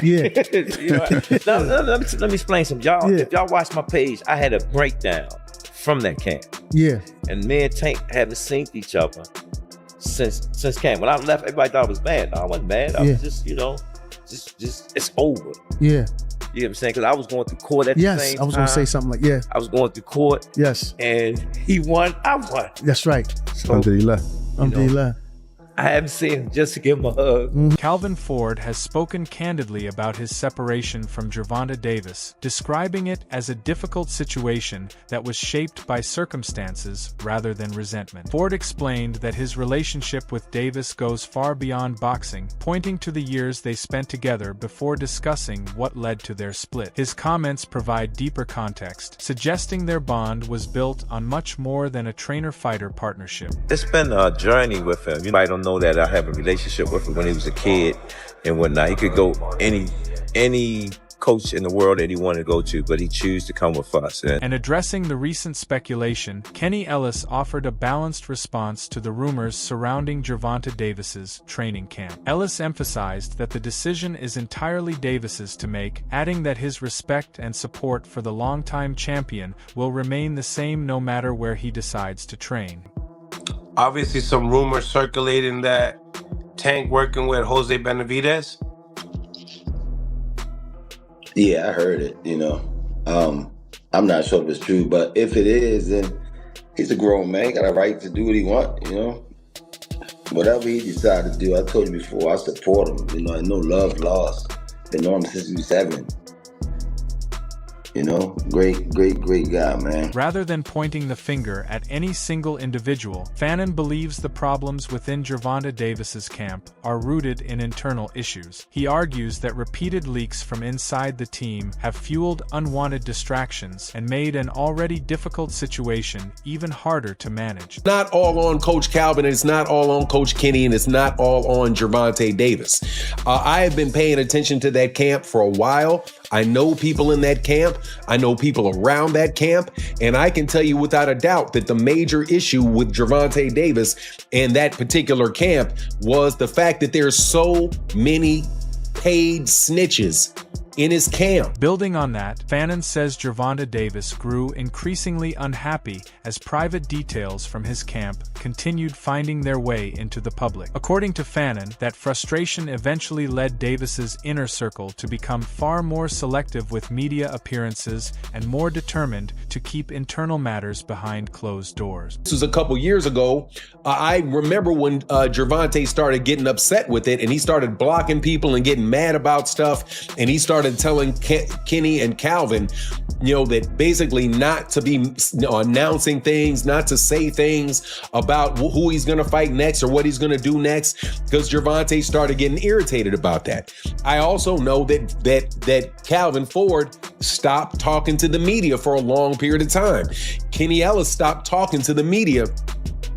Yeah. You know, let me explain something. Y'all, if y'all watch my page, I had a breakdown from that camp. Yeah. And me and Tank haven't seen each other since camp. When I left, everybody thought I was mad. No, I wasn't mad. I was just, just it's over. Yeah. You know what I'm saying? Because I was going through court at the same time. Yes, I was going to say something like, yeah. I was going through court. Yes. And he won, I won. That's right. So, Alhamdulillah. I haven't seen him just to give him a hug. Calvin Ford has spoken candidly about his separation from Gervonta Davis, describing it as a difficult situation that was shaped by circumstances rather than resentment. Ford explained that his relationship with Davis goes far beyond boxing, pointing to the years they spent together before discussing what led to their split. His comments provide deeper context, suggesting their bond was built on much more than a trainer-fighter partnership. It's been a journey with him. You might don't know that I have a relationship with him when he was a kid and whatnot. He could go any coach in the world that he wanted to go to, but he chose to come with us. And addressing the recent speculation, Kenny Ellis offered a balanced response to the rumors surrounding Gervonta Davis's training camp. Ellis emphasized that the decision is entirely Davis's to make, adding that his respect and support for the longtime champion will remain the same no matter where he decides to train. Obviously, some rumors circulating that Tank working with Jose Benavidez. Yeah, I heard it, I'm not sure if it's true, but if it is, then he's a grown man, got a right to do what he wants, Whatever he decided to do, I told you before, I support him, I know love lost. Been on him since he was 7. Great guy, man. Rather than pointing the finger at any single individual, Fannin believes the problems within Gervonta Davis's camp are rooted in internal issues. He argues that repeated leaks from inside the team have fueled unwanted distractions and made an already difficult situation even harder to manage. Not all on Coach Calvin, and it's not all on Coach Kenny, and it's not all on Gervonta Davis. I have been paying attention to that camp for a while. I know people in that camp. I know people around that camp. And I can tell you without a doubt that the major issue with Gervonta Davis and that particular camp was the fact that there's so many paid snitches in his camp. Building on that, Fannin says Gervonta Davis grew increasingly unhappy as private details from his camp continued finding their way into the public. According to Fannin, that frustration eventually led Davis's inner circle to become far more selective with media appearances and more determined to keep internal matters behind closed doors. This was a couple years ago. I remember when Gervonta started getting upset with it, and he started blocking people and getting mad about stuff, and he started telling Kenny and Calvin, that basically not to be announcing things, not to say things about who he's going to fight next or what he's going to do next, because Gervonta started getting irritated about that. I also know that Calvin Ford stopped talking to the media for a long period of time. Kenny Ellis stopped talking to the media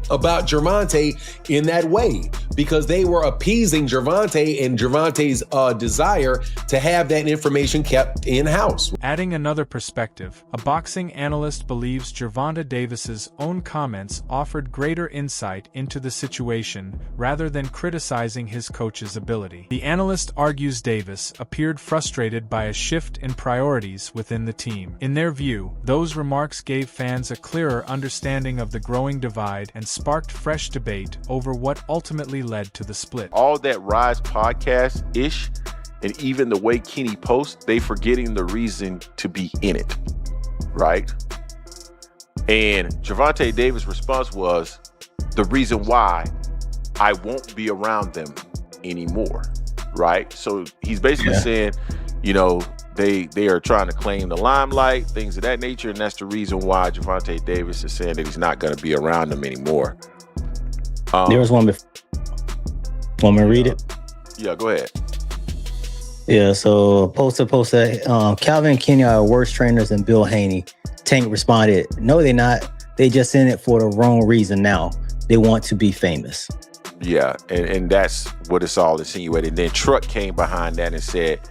about Gervonta in that way because they were appeasing Gervonta and Gervonta's desire to have that information kept in-house. Adding another perspective, a boxing analyst believes Gervonta Davis's own comments offered greater insight into the situation rather than criticizing his coach's ability. The analyst argues Davis appeared frustrated by a shift in priorities within the team. In their view, those remarks gave fans a clearer understanding of the growing divide and sparked fresh debate over what ultimately led to the split. All that Rise podcast-ish, and even the way Kenny posts, they forgetting the reason to be in it, right? And Gervonta Davis' response was, the reason why I won't be around them anymore, right? So he's basically saying, they are trying to claim the limelight, things of that nature, and that's the reason why Gervonta Davis is saying that he's not going to be around them anymore. There was one before. Want me to read it? Yeah, go ahead. Yeah, so poster Calvin and Kenny are worse trainers than Bill Haney. Tank responded, no, they're not. They just in it for the wrong reason now. They want to be famous. Yeah, and that's what it's all insinuated. Then Truck came behind that and said,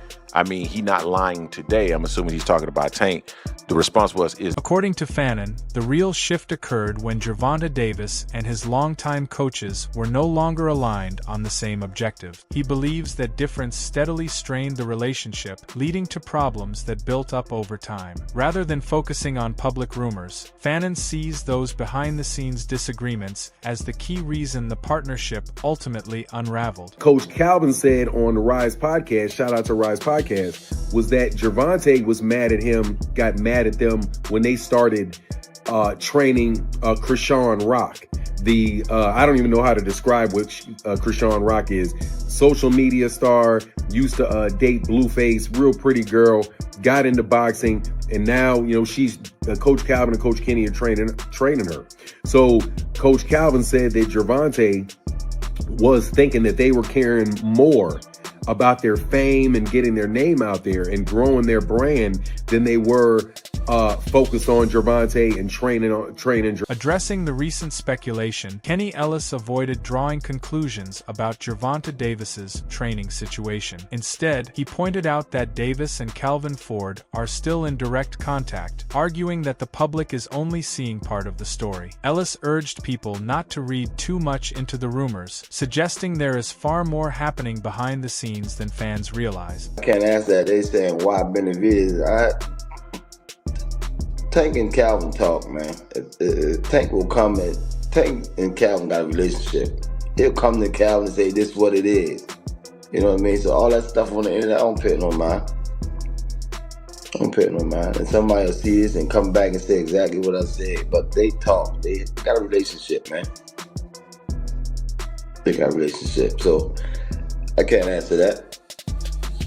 he not lying today. I'm assuming he's talking about Tank. The response was, According to Fannin, the real shift occurred when Gervonta Davis and his longtime coaches were no longer aligned on the same objective. He believes that difference steadily strained the relationship, leading to problems that built up over time. Rather than focusing on public rumors, Fannin sees those behind-the-scenes disagreements as the key reason the partnership ultimately unraveled. Coach Calvin said on the Rise podcast, shout out to Rise podcast, was that Gervonta was mad at him, got mad at them when they started training Krishan Rock. I don't even know how to describe what Krishan Rock is. Social media star, used to date Blueface, real pretty girl, got into boxing, and now she's Coach Calvin and Coach Kenny are training her. So Coach Calvin said that Gervonta was thinking that they were caring more about their fame and getting their name out there and growing their brand than they were focused on Gervonta and training. Addressing the recent speculation, Kenny Ellis avoided drawing conclusions about Gervonta Davis's training situation. Instead, he pointed out that Davis and Calvin Ford are still in direct contact, arguing that the public is only seeing part of the story. Ellis urged people not to read too much into the rumors, suggesting there is far more happening behind the scenes than fans realize. I can't answer that. They saying why Benavidez. Tank and Calvin talk, man. Tank will come at Tank and Calvin got a relationship. He'll come to Calvin and say this is what it is. You know what I mean? So all that stuff on the internet, I don't pay no mind. And somebody will see this and come back and say exactly what I said. But they talk. They got a relationship, man. They got a relationship. So I can't answer that.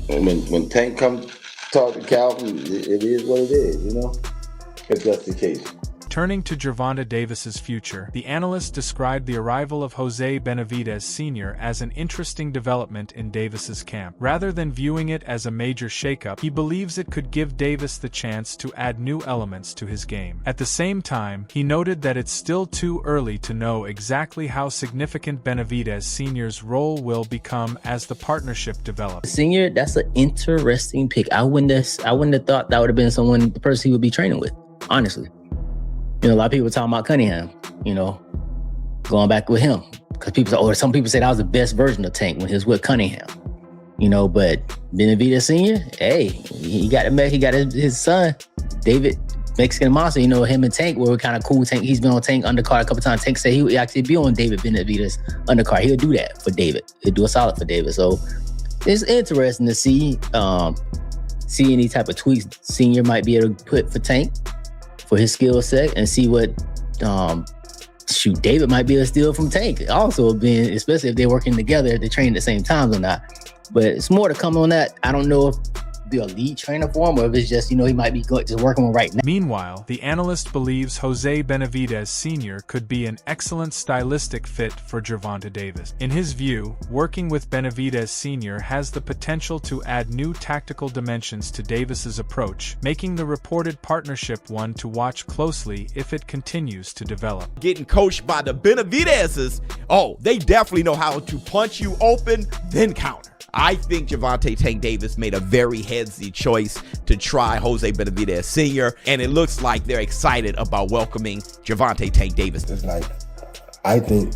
When Tank comes talk to Calvin, it is what it is, if that's the case. Turning to Gervonta Davis's future, the analyst described the arrival of Jose Benavidez Sr. as an interesting development in Davis's camp. Rather than viewing it as a major shakeup, he believes it could give Davis the chance to add new elements to his game. At the same time, he noted that it's still too early to know exactly how significant Benavidez Sr.'s role will become as the partnership develops. Senior, that's an interesting pick. I wouldn't have thought that would have been the person he would be training with, honestly. A lot of people talking about Cunningham, going back with him. Because some people say that was the best version of Tank when he was with Cunningham. But Benavidez Sr., hey, he got his son, David, Mexican Monster. Him and Tank were kind of cool. Tank, he's been on Tank undercard a couple times. Tank said he would actually be on David Benavidez undercard. He'll do that for David. He'll do a solid for David. So it's interesting to see any type of tweaks Senior might be able to put for Tank, for his skill set, and see what David might be able to steal from Tank. Also being, especially if they're working together, if they train at the same time or not. But it's more to come on that. I don't know if be a lead trainer for him, or if it's just, he might be just working on right now. Meanwhile, the analyst believes Jose Benavidez Sr. could be an excellent stylistic fit for Gervonta Davis. In his view, working with Benavidez Sr. has the potential to add new tactical dimensions to Davis's approach, making the reported partnership one to watch closely if it continues to develop. Getting coached by the Benavidezes, they definitely know how to punch you open, then counter. I think Gervonta Tank Davis made a very headsy choice to try Jose Benavidez Sr., and it looks like they're excited about welcoming Gervonta Tank Davis. It's like, I think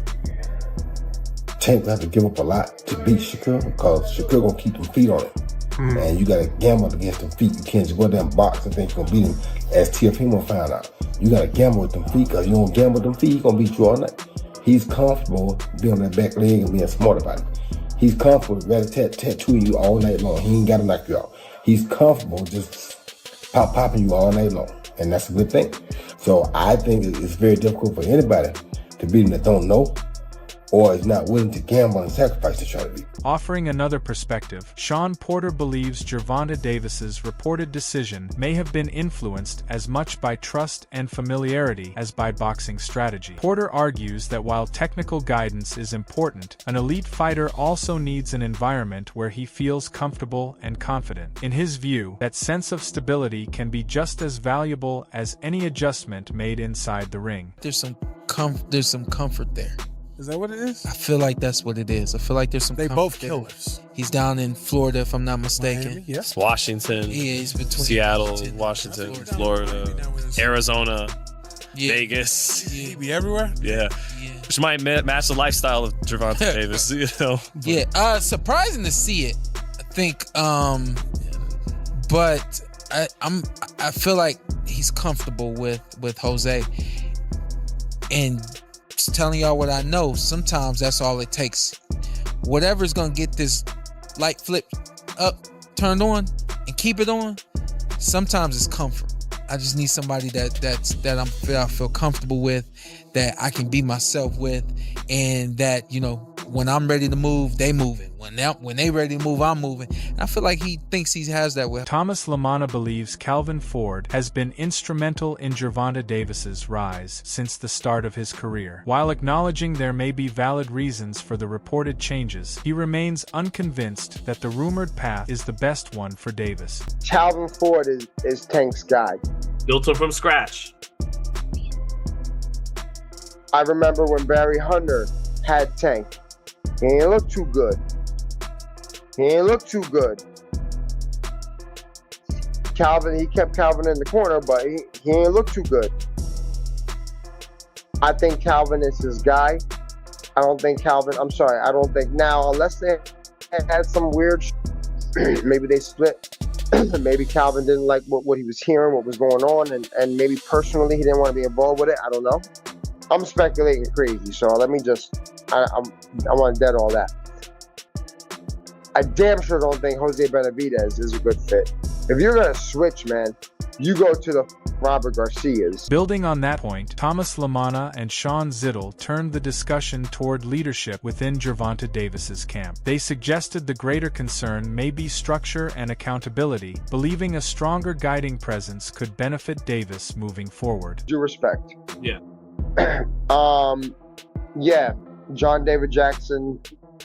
Tank will have to give up a lot to beat Shakur, because Shakur gonna keep them feet on it. And you gotta gamble against them feet. You can't just go down and box and think you're gonna beat him, as Teofimo found out. You gotta gamble with them feet, because you don't gamble with them feet, he's gonna beat you all night. He's comfortable being on that back leg and being smart about it. He's comfortable tattooing you all night long. He ain't got to knock you out. He's comfortable just popping you all night long. And that's a good thing. So I think it's very difficult for anybody to beat him that don't know, or is not willing to gamble and sacrifice to try to beat. Offering another perspective, Sean Porter believes Gervonta Davis's reported decision may have been influenced as much by trust and familiarity as by boxing strategy. Porter argues that while technical guidance is important, an elite fighter also needs an environment where he feels comfortable and confident. In his view, that sense of stability can be just as valuable as any adjustment made inside the ring. There's some comfort there. Is that what it is? I feel like that's what it is. I feel like there's some. They both killers. He's down in Florida, if I'm not mistaken. Miami, yeah. Washington. Yeah, he's between Seattle, Washington, Florida, Arizona, Vegas. He be everywhere. Yeah. Which might match the lifestyle of Gervonta Davis, you know. Yeah, surprising to see it. I think, but I feel like he's comfortable with Jose, and just telling y'all what I know. Sometimes that's all it takes. Whatever's gonna get this light flip up, turned on, and keep it on. Sometimes it's comfort. I just need somebody that I feel comfortable with, that I can be myself with, and that, you know, when I'm ready to move, they moving. When they ready to move, I'm moving. And I feel like he thinks he has that with. Thomas Lamanna believes Calvin Ford has been instrumental in Gervonta Davis's rise since the start of his career. While acknowledging there may be valid reasons for the reported changes, he remains unconvinced that the rumored path is the best one for Davis. Calvin Ford is Tank's guy. Built him from scratch. I remember when Barry Hunter had Tank. He ain't look too good. Calvin, he kept Calvin in the corner, but he ain't look too good. I think Calvin is his guy. I don't think now, unless they had some weird maybe they split. Maybe Calvin didn't like what he was hearing, what was going on, and maybe personally he didn't want to be involved with it. I don't know. I'm speculating crazy, so let me just, I want to dead all that. I damn sure don't think Jose Benavidez is a good fit. If you're going to switch, man, you go to the Robert Garcias. Building on that point, Thomas Lamanna and Sean Zittel turned the discussion toward leadership within Gervonta Davis's camp. They suggested the greater concern may be structure and accountability, believing a stronger guiding presence could benefit Davis moving forward. Due respect. Yeah. Yeah, John David Jackson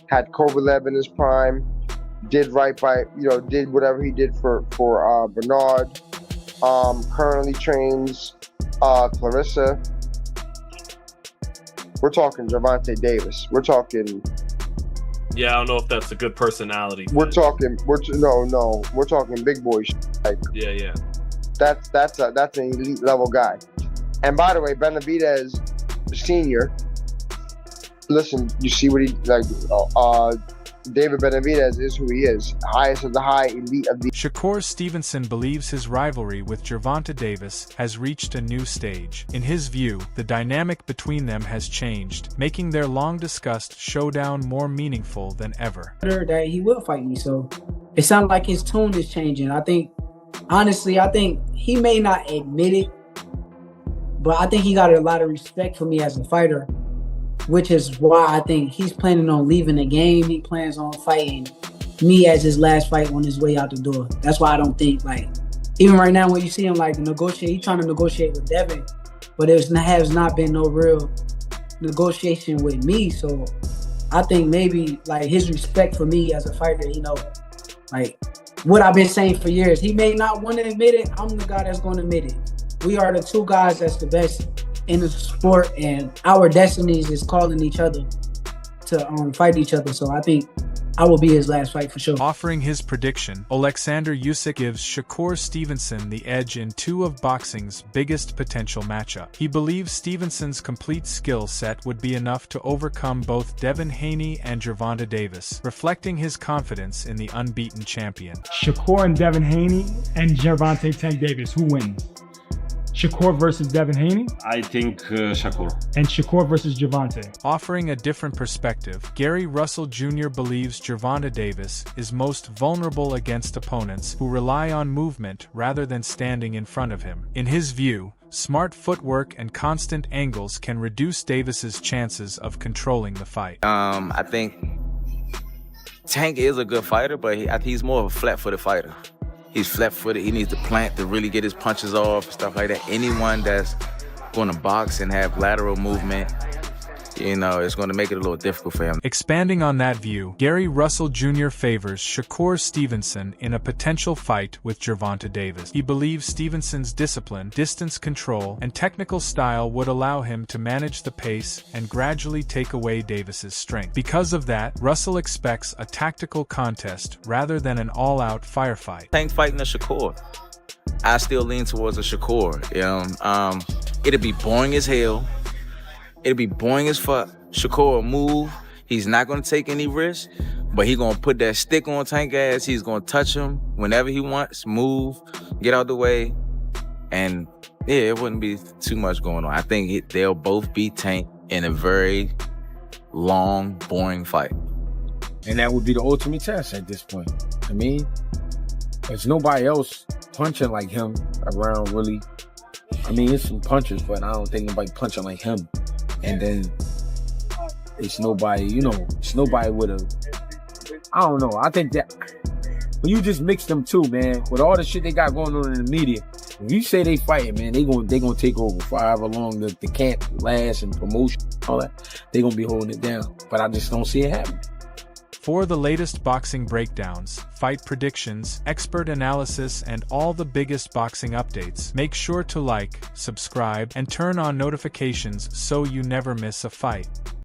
had Kovalev in his prime, did right by, did whatever he did for Bernard. Currently trains Clarissa. We're talking Gervonta Davis. We're talking. Yeah, I don't know if that's a good personality. We're talking big boy shit. Like, yeah. That's an elite level guy. And by the way, Benavidez Sr. Listen, you see what he like. David Benavidez is who he is, highest of the high, elite of the. Shakur Stevenson believes his rivalry with Gervonta Davis has reached a new stage. In his view, the dynamic between them has changed, making their long-discussed showdown more meaningful than ever. That he will fight me, so it sounds like his tune is changing. I think he may not admit it, but I think he got a lot of respect for me as a fighter, which is why I think he's planning on leaving the game. He plans on fighting me as his last fight on his way out the door. That's why I don't think, even right now when you see him he's trying to negotiate with Devin, but there has not been no real negotiation with me. So I think maybe his respect for me as a fighter, what I've been saying for years, he may not want to admit it. I'm the guy that's going to admit it. We are the two guys that's the best in the sport, and our destinies is calling each other to fight each other. So I think I will be his last fight for sure. Offering his prediction, Alexander Usyk gives Shakur Stevenson the edge in two of boxing's biggest potential matchup. He believes Stevenson's complete skill set would be enough to overcome both Devin Haney and Gervonta Davis, reflecting his confidence in the unbeaten champion. Shakur and Devin Haney and Gervonta Tank Davis, who wins? Shakur versus Devin Haney? I think Shakur. And Shakur versus Gervonta. Offering a different perspective, Gary Russell Jr. believes Gervonta Davis is most vulnerable against opponents who rely on movement rather than standing in front of him. In his view, smart footwork and constant angles can reduce Davis's chances of controlling the fight. I think Tank is a good fighter, but he's more of a flat-footed fighter. He's flat-footed. He needs to plant to really get his punches off, stuff like that. Anyone that's going to box and have lateral movement, it's going to make it a little difficult for him. Expanding on that view, Gary Russell Jr. favors Shakur Stevenson in a potential fight with Gervonta Davis. He believes Stevenson's discipline, distance control, and technical style would allow him to manage the pace and gradually take away Davis's strength. Because of that, Russell expects a tactical contest rather than an all-out firefight. Tank fighting a Shakur. I still lean towards a Shakur. It'll be boring as hell. It'll be boring as fuck. Shakur will move. He's not going to take any risks, but he's going to put that stick on Tank ass. He's going to touch him whenever he wants, move, get out the way. And yeah, it wouldn't be too much going on. I think they'll both beat Tank in a very long, boring fight. And that would be the ultimate test at this point. I mean, there's nobody else punching like him around, really. I mean, it's some punchers, but I don't think nobody punching like him. And then it's nobody, it's nobody with I don't know. I think that when you just mix them two, man, with all the shit they got going on in the media, if you say they fighting, man, they gonna take over for however long the camp lasts and promotion, all that. They gonna be holding it down. But I just don't see it happening. For the latest boxing breakdowns, fight predictions, expert analysis, and all the biggest boxing updates, make sure to like, subscribe, and turn on notifications so you never miss a fight.